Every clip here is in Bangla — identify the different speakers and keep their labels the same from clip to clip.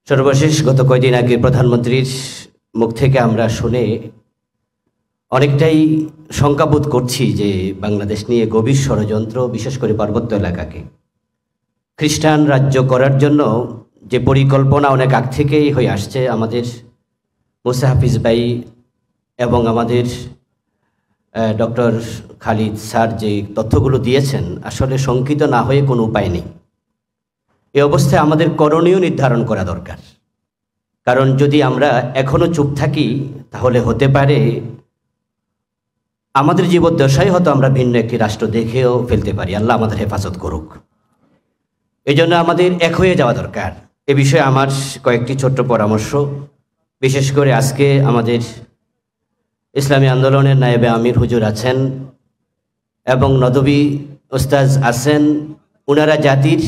Speaker 1: সর্বশেষ গত কয়েকদিন আগে প্রধানমন্ত্রীর মুখ থেকে আমরা শুনে অনেকটাই শঙ্কাবোধ করছি যে বাংলাদেশ নিয়ে গভীর ষড়যন্ত্র, বিশেষ করে পার্বত্য এলাকাকে খ্রিস্টান রাজ্য করার জন্য যে পরিকল্পনা অনেক আগ থেকেই হয়ে আসছে। আমাদের মুসা হাফিজ ভাই এবং আমাদের ডক্টর খালিদ স্যার যে তথ্যগুলো দিয়েছেন, আসলে শঙ্কিত না হয়ে কোনো উপায় নেই। এই অবস্থায় আমাদের করণীয় নির্ধারণ করা দরকার। কারণ যদি আমরা এখনও চুপ থাকি তাহলে হতে পারে আমাদের জীবদ্দশায় হয়তো আমরা ভিন্ন একটি রাষ্ট্র দেখেও ফেলতে পারি। আল্লাহ আমাদের হেফাজত করুক। এই জন্য আমাদের এক হয়ে যাওয়া দরকার। এ বিষয়ে আমার কয়েকটি ছোট্ট পরামর্শ। বিশেষ করে আজকে আমাদের ইসলামী আন্দোলনের নায়েবে আমির হুজুর আছেন এবং নদভী ওস্তাজ আছেন। ওনারা জাতির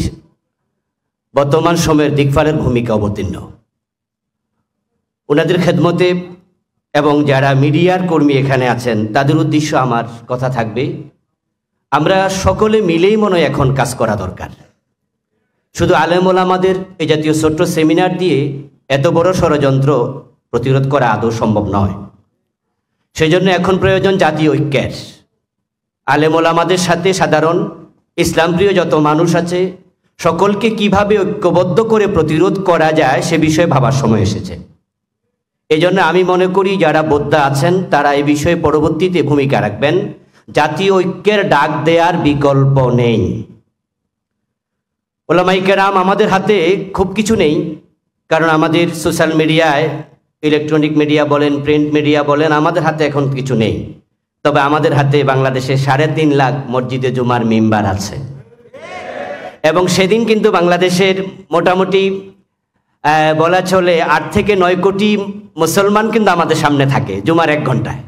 Speaker 1: বর্তমান সময়ের দিকফালের ভূমিকা অবতীর্ণ। ওনাদের খেদমতে এবং যারা মিডিয়ার কর্মী এখানে আছেন তাদের উদ্দেশ্য আমার কথা থাকবে, আমরা সকলে মিলেই মনে হয় এখন কাজ করা দরকার। শুধু আলেম ওলামাদের এই জাতীয় ছোট্ট সেমিনার দিয়ে এত বড় ষড়যন্ত্র প্রতিরোধ করা আদৌ সম্ভব নয়। সেই জন্য এখন প্রয়োজন জাতীয় ঐক্যের। আলেম ওলামাদের সাথে সাধারণ ইসলামপ্রিয় যত মানুষ আছে সকলকে কিভাবে ঐক্যবদ্ধ করে প্রতিরোধ করা যায় সে বিষয়ে ভাবার সময় এসেছে। এই জন্য আমি মনে করি যারা বোদ্ধা আছেন তারা এই বিষয়ে পরবর্তীতে ভূমিকা রাখবেন। জাতীয় ঐক্যের ডাক দেওয়ার বিকল্প নেই। ওলামায়ে কেরাম আমাদের হাতে খুব কিছু নেই, কারণ আমাদের সোশ্যাল মিডিয়ায়, ইলেকট্রনিক মিডিয়া বলেন, প্রিন্ট মিডিয়া বলেন, আমাদের হাতে এখন কিছু নেই। তবে আমাদের হাতে বাংলাদেশে 3.5 লাখ মসজিদে জুমার মিম্বার আছে এবং সেদিন কিন্তু বাংলাদেশের মোটামুটি বলা চলে 8 থেকে 9 কোটি মুসলমান কিন্তু আমাদের সামনে থাকে জুমার 1 ঘন্টায়।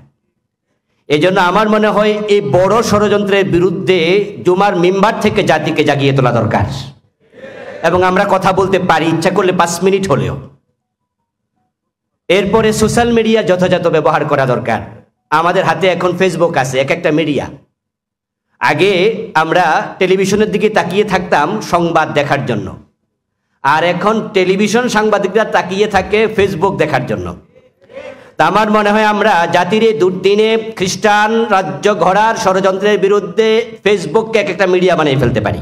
Speaker 1: এই জন্য আমার মনে হয় এই বড় ষড়যন্ত্রের বিরুদ্ধে জুমার মিম্বার থেকে জাতিকে জাগিয়ে তোলা দরকার এবং আমরা কথা বলতে পারি, ইচ্ছা করলে 5 মিনিট হলেও। এরপরে সোশ্যাল মিডিয়া যথাযথ ব্যবহার করা দরকার। আমাদের হাতে এখন ফেসবুক আছে, এক একটা মিডিয়া। আগে আমরা টেলিভিশনের দিকে তাকিয়ে থাকতাম সংবাদ দেখার জন্য, আর এখন টেলিভিশন সাংবাদিকরা তাকিয়ে থাকে ফেসবুক দেখার জন্য। তা আমার মনে হয় আমরা জাতির এই দুর্দিনে খ্রিস্টান রাজ্য গড়ার ষড়যন্ত্রের বিরুদ্ধে ফেসবুককে এক একটা মিডিয়া বানিয়ে ফেলতে পারি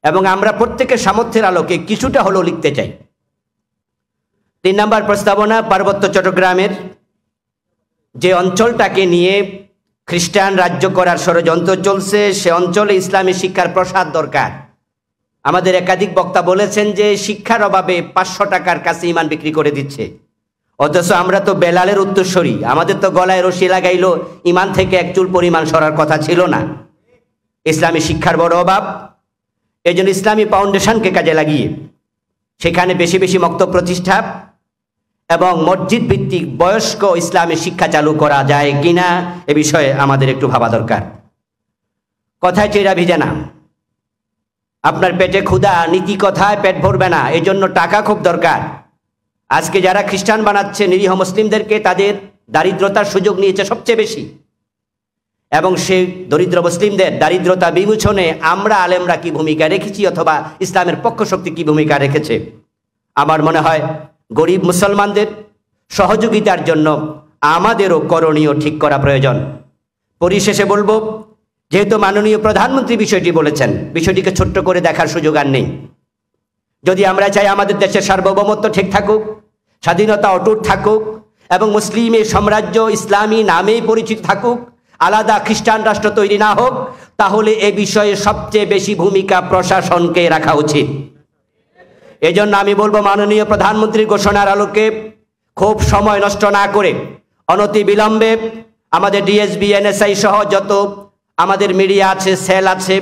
Speaker 1: এবং আমরা প্রত্যেকের সামর্থ্যের আলোকে কিছুটা হলেও লিখতে চাই। 3 নম্বর প্রস্তাবনা, পার্বত্য চট্টগ্রামের যে অঞ্চলটাকে নিয়ে খ্রিস্টান রাজ্য করার ষড়যন্ত্র চলছে, সে অঞ্চলে ইসলামী শিক্ষার প্রসার দরকার। আমাদের একাধিক বক্তা বলেছেন যে শিক্ষার অভাবে 500 টাকার কাছে ইমান বিক্রি করে দিচ্ছে, অথচ আমরা তো বেলালের উত্তরসূরি। আমাদের তো গলায় রশি লাগাইলো ইমান থেকে এক চুল পরিমাণ সরার কথা ছিল না। ইসলামী শিক্ষার বড় অভাব। এই জন্য ইসলামী ফাউন্ডেশনকে কাজে লাগিয়ে সেখানে বেশি বেশি মক্তব প্রতিষ্ঠা এবং মসজিদ ভিত্তিক বয়স্ক ইসলামী শিক্ষা চালু করা যায় কিনা এ বিষয়ে আমাদের একটু ভাবা দরকার। কথায় চেরা ভিজে না, আপনার পেটে ক্ষুধা, নীতি কথায় পেট ভরবে না। এই জন্য টাকা খুব দরকার। আজকে যারা খ্রিস্টান বানাচ্ছে নিরীহ মুসলিমদেরকে, তাদের দারিদ্রতার সুযোগ নিয়েছে সবচেয়ে বেশি এবং সেই দরিদ্র মুসলিমদের দারিদ্রতা বিমোচনে আমরা আলেমরা কি ভূমিকা রেখেছি অথবা ইসলামের পক্ষ শক্তি কি ভূমিকা রেখেছে? আমার মনে হয় গরিব মুসলমানদের সহযোগিতার জন্য আমাদেরও করণীয় ঠিক করা প্রয়োজন। পরিশেষে বলবো, যেহেতু মাননীয় প্রধানমন্ত্রী বিষয়টি বলেছেন, বিষয়টিকে ছোট্ট করে দেখার সুযোগ আর নেই। যদি আমরা চাই আমাদের দেশের সার্বভৌমত্ব ঠিক থাকুক, স্বাধীনতা অটুট থাকুক এবং মুসলিমের সাম্রাজ্য ইসলামী নামেই পরিচিত থাকুক, আলাদা খ্রিস্টান রাষ্ট্র তৈরি না হোক, তাহলে এ বিষয়ে সবচেয়ে বেশি ভূমিকা প্রশাসনকে রাখা উচিত। এজন্য আমি বলবো, মাননীয় প্রধানমন্ত্রীর ঘোষণার আলোকে খুব সময় নষ্ট না করে অনতি বিলম্বে আমাদের ডিএসবি, এনএসআই সহ যত আমাদের মিডিয়া আছে, সেল আছে,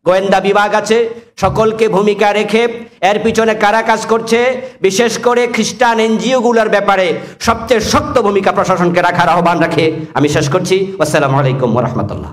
Speaker 1: গোয়েন্দা বিভাগ আছে, সকলকে ভূমিকা রেখে এর পিছনে কারা কাজ করছে, বিশেষ করে খ্রিস্টান এনজিওগুলোর ব্যাপারে সবচেয়ে শক্ত ভূমিকা প্রশাসনকে রাখার আহ্বান রাখে আমি শেষ করছি। আসসালামু আলাইকুম ওয়া রাহমাতুল্লাহ।